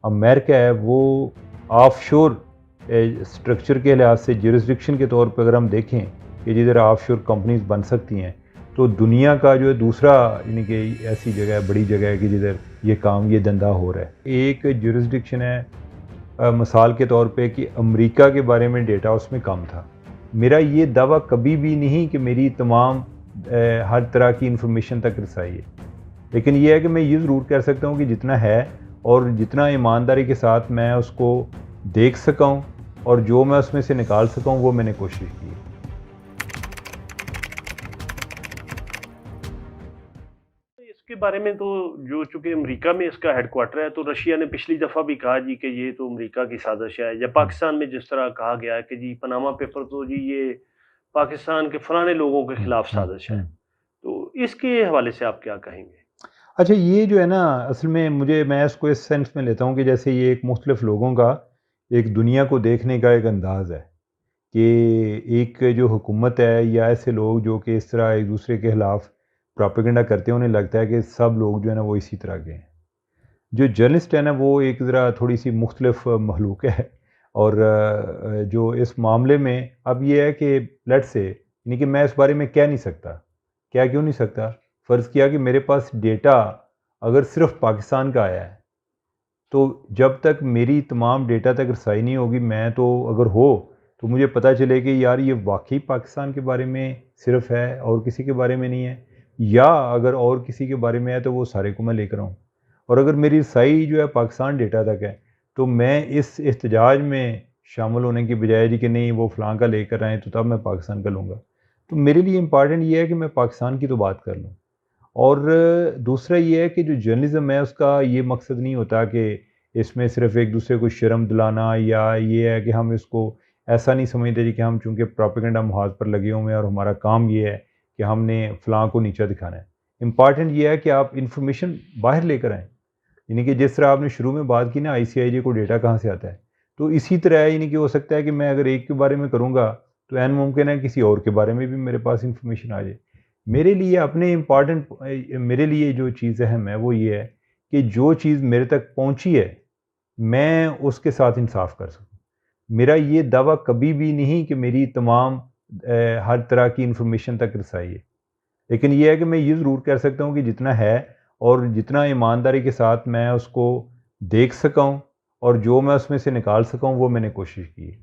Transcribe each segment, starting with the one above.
America है वो offshore structure के लिहाज से जुरिस्डिक्शन के तौर पर अगर हम देखें कि जिधर ऑफशोर कंपनीज बन सकती हैं, तो दुनिया का जो है दूसरा यानी कि ऐसी जगह है, बड़ी जगह है कि जिधर ये काम ये धंधा हो रहा है। एक जुरिस्डिक्शन है मिसाल के तौर पे कि अमेरिका के बारे में डेटा उसमें कम था। मेरा ये दावा कभी भी नहीं कि मेरी तमाम हर तरह की इंफॉर्मेशन तक रसाई है, लेकिन ये है कि मैं ये ज़रूर कह सकता हूँ कि जितना है और जितना ईमानदारी के साथ मैं उसको देख सका हूँ और जो मैं उसमें से निकाल सका हूँ वो मैंने कोशिश की है। इसके बारे में तो जो चूंकि अमेरिका में इसका हेडक्वार्टर है, तो रशिया ने पिछली दफा भी कहा जी कि ये तो अमेरिका की साजिश है, या हुँ, पाकिस्तान में जिस तरह कहा गया है कि जी पनामा पेपर तो जी ये पाकिस्तान के फलाने लोगों के हुँ, खिलाफ हुँ, साजिश है। हुँ। तो इसके हवाले से आप क्या कहेंगे? अच्छा, ये जो है ना, असल में मैं इसको इस सेंस में लेता हूँ कि जैसे ये एक मुख्तलिफ लोगों का एक दुनिया को देखने का एक अंदाज़ है कि एक जो हुकूमत है या ऐसे लोग जो कि इस तरह एक दूसरे के खिलाफ प्रोपेगेंडा करते हैं, उन्हें लगता है कि सब लोग जो है ना वो इसी तरह के हैं। जो जर्नलिस्ट है ना वो एक ज़रा थोड़ी सी मुख्तलिफ मखलूक है। और जो इस मामले में अब ये है कि लेट्स से यानी कि मैं इस बारे में कह नहीं सकता। क्या क्यों नहीं सकता? फ़र्ज़ किया कि मेरे पास डेटा अगर सिर्फ़ पाकिस्तान का आया है, तो जब तक मेरी तमाम डेटा तक रसाई नहीं होगी, मैं तो अगर हो तो मुझे पता चले कि यार ये वाक़ई पाकिस्तान के बारे में सिर्फ़ है और किसी के बारे में नहीं है, या अगर और किसी के बारे में है तो वो सारे को मैं लेकर आऊँ। और अगर मेरी रसाई जो है पाकिस्तान डेटा तक है, तो मैं इस एहतजाज में शामिल होने की बजाय जी कि नहीं वो फ़लाँ का लेकर आएँ तो तब मैं पाकिस्तान का लूँगा। तो मेरे लिए इम्पॉर्टेंट ये है कि मैं पाकिस्तान की तो बात कर लूँ। और दूसरा ये है कि जो जर्नलिज़्म है उसका ये मकसद नहीं होता कि इसमें सिर्फ़ एक दूसरे को शर्म दिलाना, या ये है कि हम इसको ऐसा नहीं समझते जी कि हम चूँकि प्रोपेगेंडा मुहाज पर लगे हुए हैं और हमारा काम ये है कि हमने फ़लाँ को नीचा दिखाना है। इम्पॉर्टेंट ये है कि आप इन्फॉर्मेशन बाहर लेकर आएँ। यानी कि जिस तरह आपने शुरू में बात की ना आईसीआईजे को डेटा कहाँ से आता है, तो इसी तरह यानी कि हो सकता है कि मैं अगर एक के बारे में करूँगा, तो ऐन मुमकिन है किसी और के बारे में भी मेरे पास इन्फॉर्मेशन आ जाए। मेरे लिए अपने इम्पॉर्टेंट मेरे लिए जो चीज़ अहम है वो ये है कि जो चीज़ मेरे तक पहुँची है, मैं उसके साथ इंसाफ़ कर सकूँ। मेरा ये दावा कभी भी नहीं कि मेरी तमाम हर तरह की इन्फॉर्मेशन तक रसाई है। लेकिन ये है कि मैं ये ज़रूर कह सकता हूँ कि जितना है और जितना ईमानदारी के साथ मैं उसको देख सका हूँ और जो मैं उसमें से निकाल सका हूँ वो मैंने कोशिश की है।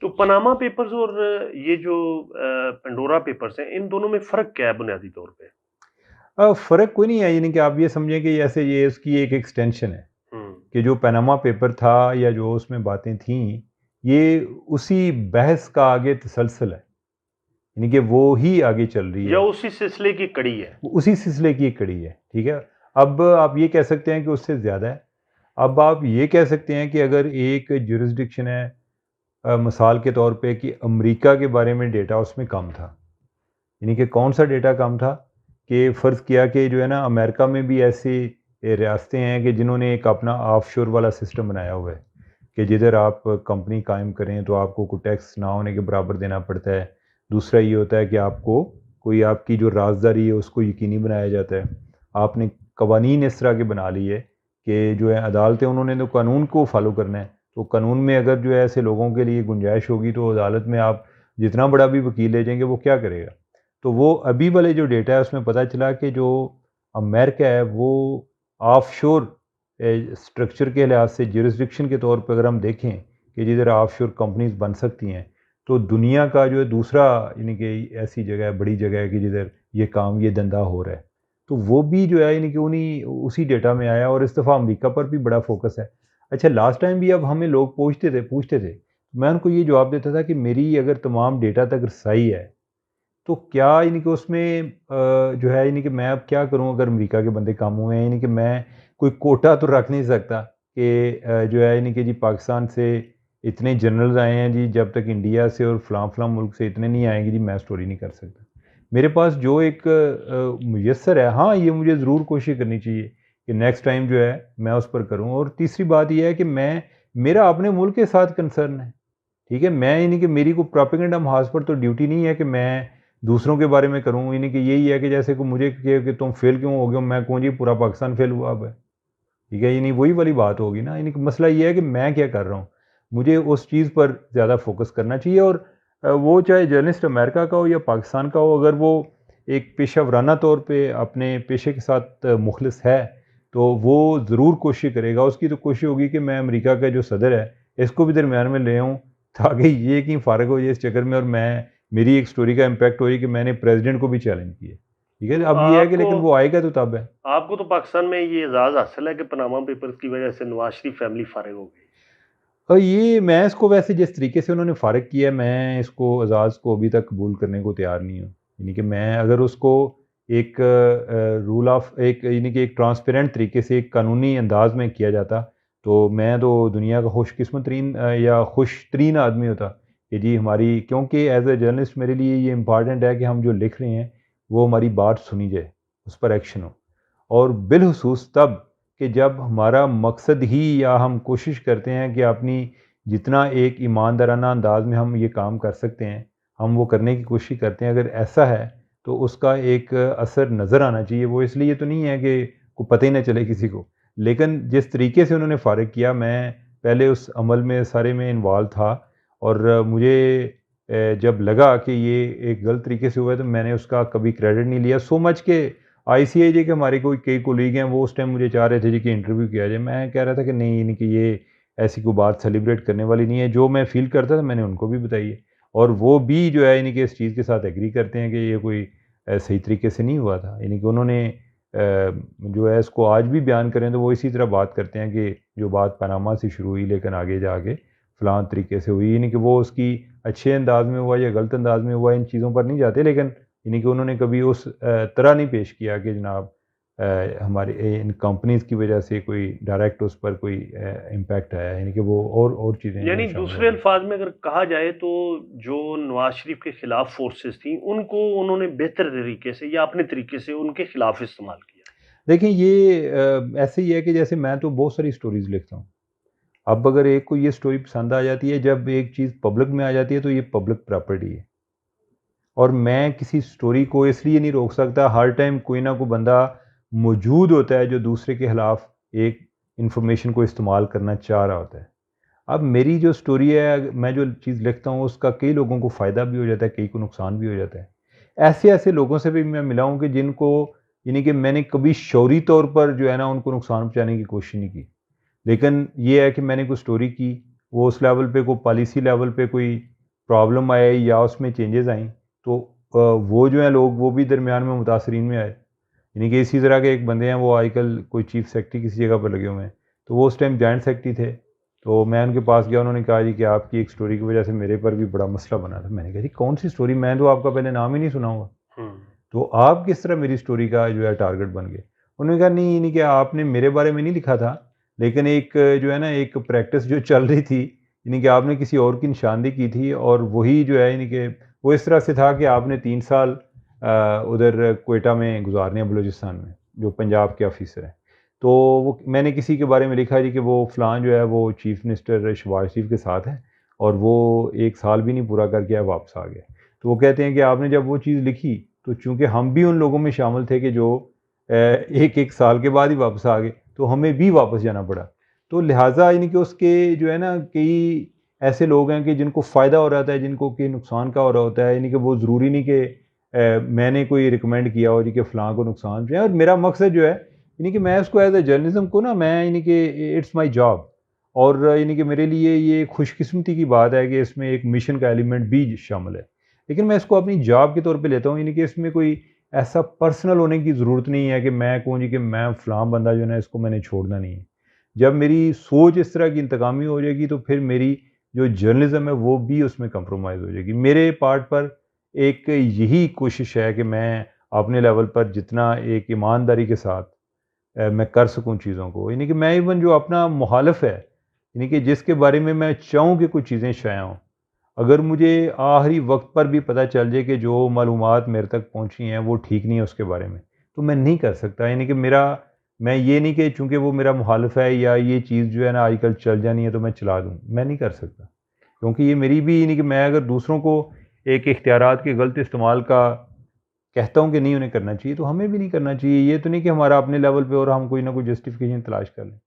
तो पनामा पेपर्स और ये जो पेंडोरा पेपर्स हैं, इन दोनों में फ़र्क क्या है बुनियादी तौर पे? फ़र्क कोई नहीं है, यानी कि आप ये समझें कि जैसे ये उसकी एक एक्सटेंशन है हुँ। कि जो पनामा पेपर था या जो उसमें बातें थीं, ये उसी बहस का आगे तसलसल है। यानी कि वो ही आगे चल रही या है। उसी सिलसिले की कड़ी है? वो उसी सिलसिले की एक कड़ी है, ठीक है? अब आप ये कह सकते हैं कि उससे ज़्यादा है। अब आप ये कह सकते हैं कि अगर एक जुरिस्डिक्शन है मिसाल के तौर पे कि अमेरिका के बारे में डेटा उसमें कम था। यानी कि कौन-सा डेटा कम था कि फ़र्ज़ किया कि जो है ना अमेरिका में भी ऐसी रियासतें हैं कि जिन्होंने एक अपना ऑफ़शोर वाला सिस्टम बनाया हुआ है, कि जिधर आप कंपनी कायम करें तो आपको कोई टैक्स ना होने के बराबर देना पड़ता है। दूसरा ये होता है कि आपको कोई आपकी जो राज़दारी है उसको यकीनी बनाया जाता है। आपने कवानीन इस तरह के बना लिए कि जो है अदालतें उन्होंने तो कानून को फ़ॉलो करना है। तो कानून में अगर जो है ऐसे लोगों के लिए गुंजाइश होगी तो अदालत में आप जितना बड़ा भी वकील ले जाएँगे वो क्या करेगा? तो वो अभी वाले जो डेटा है उसमें पता चला कि जो अमेरिका है वो ऑफशोर स्ट्रक्चर के लिहाज से जुरिस्डिक्शन के तौर पे अगर हम देखें कि जिधर ऑफशोर कंपनीज बन सकती हैं, तो दुनिया का जो है दूसरा यानी कि ऐसी जगह है, बड़ी जगह है कि जिधर ये काम ये धंधा हो रहा है। तो वो भी जो है यानी कि उन्हीं उसी डेटा में आया और इस दफ़ा अमेरिका पर भी बड़ा फोकस है। अच्छा, लास्ट टाइम भी अब हमें लोग पूछते थे, मैं उनको ये जवाब देता था कि मेरी अगर तमाम डेटा तक रसाई है, तो क्या यानी कि उसमें जो है यानी कि मैं अब क्या करूँ अगर अमेरिका के बंदे कम हुए हैं, यानी कि मैं कोई कोटा तो रख नहीं सकता कि जो है यानी कि जी पाकिस्तान से इतने जनरल्स आए हैं जी, जब तक इंडिया से और फलां-फलां मुल्क से इतने नहीं आएँगे जी मैं स्टोरी नहीं कर सकता। मेरे पास जो एक मुयस्सर है, हाँ, ये मुझे ज़रूर कोशिश करनी चाहिए कि नेक्स्ट टाइम जो है मैं उस पर करूँ। और तीसरी बात ये है कि मेरा अपने मुल्क के साथ कंसर्न है। ठीक है, मैं यानी कि मेरी कोई प्रोपेगेंडा महाज पर तो ड्यूटी नहीं है कि मैं दूसरों के बारे में करूँ, यानी कि यही है कि जैसे कोई मुझे कहे कि तुम फेल क्यों हो गए हो, मैं कहूँ जी पूरा पाकिस्तान फेल हुआ अब है। ठीक है, यानी वही वाली बात होगी ना, यानी कि मसला ये है कि मैं क्या कर रहा हूँ, मुझे उस चीज़ पर ज़्यादा फोकस करना चाहिए। और वो चाहे जर्नलिस्ट अमेरिका का हो या पाकिस्तान का हो, अगर वो एक पेशा वराना तौर पे अपने पेशे के साथ मुखलिस है, तो वो ज़रूर कोशिश करेगा। उसकी तो कोशिश होगी कि मैं अमेरिका का जो सदर है, इसको भी दरमियान में ले आऊँ, ताकि ये कहीं फ़ारिग हो जाए इस चक्कर में और मैं मेरी एक स्टोरी का इम्पैक्ट हो जाए कि मैंने प्रेसिडेंट को भी चैलेंज किया। ठीक है, तो अब ये है कि लेकिन वो आएगा तो तब है। आपको तो पाकिस्तान में ये एजाज़ हासिल है कि पनामा पेपर्स की वजह से नवाज शरीफ फैमिली फारिग हो गई। और ये मैं इसको वैसे जिस तरीके से उन्होंने फ़ारिग किया है, मैं इसको एजाज़ को अभी तक कबूल करने को तैयार नहीं हूँ। यानी कि मैं अगर उसको एक रूल ऑफ एक यानी कि एक ट्रांसपेरेंट तरीके से एक कानूनी अंदाज में किया जाता, तो मैं तो दुनिया का खुशकिस्मत तरीन या खुश तरीन आदमी होता कि जी हमारी, क्योंकि एज ए जर्नलिस्ट मेरे लिए ये इम्पॉर्टेंट है कि हम जो लिख रहे हैं वो हमारी बात सुनी जाए, उस पर एक्शन हो। और बिलखुसूस तब कि जब हमारा मकसद ही, या हम कोशिश करते हैं कि अपनी जितना एक ईमानदाराना अंदाज में हम ये काम कर सकते हैं, हम वो करने की कोशिश करते हैं। अगर ऐसा है तो उसका एक असर नज़र आना चाहिए। वो इसलिए तो नहीं है कि को पता ही ना चले किसी को, लेकिन जिस तरीके से उन्होंने फ़ारिग किया, मैं पहले उस अमल में सारे में इन्वॉल्व था। और मुझे जब लगा कि ये एक गलत तरीके से हुआ है, तो मैंने उसका कभी क्रेडिट नहीं लिया। सो मच के आईसीआईजे के हमारे कोई कई कोलीग हैं, वो उस टाइम मुझे चाह रहे थे जी कि इंटरव्यू किया जाए। मैं कह रहा था कि नहीं, नहीं कि ये ऐसी कोई बात सेलिब्रेट करने वाली नहीं है। जो मैं फ़ील करता था मैंने उनको भी बताई है, और वो भी जो है यानी कि इस चीज़ के साथ एग्री करते हैं कि ये कोई सही तरीके से नहीं हुआ था। यानी कि उन्होंने जो है इसको आज भी बयान करें तो वो इसी तरह बात करते हैं कि जो बात पनामा से शुरू हुई लेकिन आगे जाके फ़लाँ तरीके से हुई। यानी कि वो उसकी अच्छे अंदाज में हुआ या गलत अंदाज में हुआ, इन चीज़ों पर नहीं जाते, लेकिन यानी कि उन्होंने कभी उस तरह नहीं पेश किया कि जनाब हमारे इन कंपनीज़ की वजह से कोई डायरेक्ट उस पर कोई इम्पैक्ट आया है। यानी कि वो और चीज़ें जो यानी हैं शामिल हो दूसरे गई। अल्फाज में अगर कहा जाए तो जो नवाज शरीफ के खिलाफ फोर्सेस थी उनको उन्होंने बेहतर तरीके से या अपने तरीके से उनके खिलाफ इस्तेमाल किया। देखिए ये ऐसे ही है कि जैसे मैं तो बहुत सारी स्टोरीज़ लिखता हूँ। अब अगर एक को ये स्टोरी पसंद आ जाती है, जब एक चीज़ पब्लिक में आ जाती है तो ये पब्लिक प्रॉपर्टी है। और मैं किसी स्टोरी को इसलिए नहीं रोक सकता, हर टाइम कोई ना कोई बंदा मौजूद होता है जो दूसरे के खिलाफ एक इंफॉर्मेशन को इस्तेमाल करना चाह रहा होता है। अब मेरी जो स्टोरी है, मैं जो चीज़ लिखता हूँ उसका कई लोगों को फ़ायदा भी हो जाता है, कई को नुकसान भी हो जाता है। ऐसे-ऐसे लोगों से भी मैं मिला हूँ कि जिनको, यानी कि मैंने कभी शौरी तौर पर जो है ना उनको नुकसान पहुँचाने की कोशिश नहीं की। लेकिन ये है कि मैंने कोई स्टोरी की, वो उस लेवल पे कोई पॉलिसी लेवल पे कोई प्रॉब्लम आए या उसमें चेंजेज़ आईं, तो वो जो हैं लोग वो भी दरमियान में मुतासरीन में आए। यानी कि इसी तरह के एक बंदे हैं, वो आजकल कोई चीफ़ सेक्रेटरी किसी जगह पर लगे हुए हैं। तो वो उस टाइम जॉइंट सेक्रेटरी थे। तो मैं उनके पास गया, उन्होंने कहा जी कि आपकी एक स्टोरी की वजह से मेरे पर भी बड़ा मसला बना था। मैंने कहा जी कौन-सी स्टोरी? मैं तो आपका पहले नाम ही नहीं सुना हुआ। हुँ। तो आप किस तरह मेरी स्टोरी का जो है टारगेट बन गए? उन्होंने कहा नहीं, यानी कि आपने मेरे बारे में नहीं लिखा था, लेकिन एक जो है ना एक प्रैक्टिस जो चल रही थी, यानी कि आपने किसी और की निशानदेही की थी, और वही जो है यानी कि वो इस तरह से था कि आपने 3 साल उधर क्वेटा में गुज़ारने हैं बलूचिस्तान में, जो पंजाब के ऑफ़िसर हैं। तो वो मैंने किसी के बारे में लिखा जी कि वो फ़लाँ जो है वो चीफ़ मिनिस्टर शहबाज शरीफ़ के साथ है, और वो 1 साल भी नहीं पूरा करके वापस आ गया। तो वो कहते हैं कि आपने जब वो चीज़ लिखी, तो चूँकि हम भी उन लोगों में शामिल थे कि जो 1-1 साल के बाद ही वापस आ गए, तो हमें भी वापस जाना पड़ा। तो लिहाज़ा यानी कि उसके जो है ना कई ऐसे लोग हैं कि जिनको फ़ायदा हो रहा था, जिनको कि नुकसान का हो रहा होता है। यानी कि वो ज़रूरी नहीं कि मैंने कोई रिकमेंड किया हो जी कि फ़लाँ को नुकसान पहुँचे। और मेरा मकसद जो है, यानी कि मैं उसको एज़ अ जर्नलिज़्म को ना, मैं यानी कि इट्स माय जॉब, और यानी कि मेरे लिए ये खुशकिस्मती की बात है कि इसमें एक मिशन का एलिमेंट भी शामिल है। लेकिन मैं इसको अपनी जॉब के तौर पे लेता हूँ, यानी कि इसमें कोई ऐसा पर्सनल होने की ज़रूरत नहीं है कि मैं कहूँ जी कि मैं फ़लाँ बंदा जो है ना इसको मैंने छोड़ना नहीं है। जब मेरी सोच इस तरह की इंतकामी हो जाएगी, तो फिर मेरी जो जर्नलिज़्म है वो भी उसमें कंप्रोमाइज़ हो जाएगी। मेरे पार्ट पर एक यही कोशिश है कि मैं अपने लेवल पर जितना एक ईमानदारी के साथ मैं कर सकूँ चीज़ों को, यानी कि मैं इवन जो अपना मुखालिफ है, यानी कि जिसके बारे में मैं चाहूँ कि कुछ चीज़ें शाया हों, अगर मुझे आखिरी वक़्त पर भी पता चल जाए कि जो मालूमात मेरे तक पहुँची हैं वो ठीक नहीं है उसके बारे में, तो मैं नहीं कर सकता। यानी कि मैं ये नहीं कि चूँकि वो मेरा मुखालिफ है या ये चीज़ जो है ना आजकल चल जानी है तो मैं चला दूँ, मैं नहीं कर सकता। क्योंकि ये मेरी भी, यानी कि मैं अगर दूसरों को एक इख्तियारात के गलत इस्तेमाल का कहता हूँ कि नहीं उन्हें करना चाहिए, तो हमें भी नहीं करना चाहिए। ये तो नहीं कि हमारा अपने लेवल पे और हम कोई ना कोई जस्टिफ़िकेशन तलाश कर लें।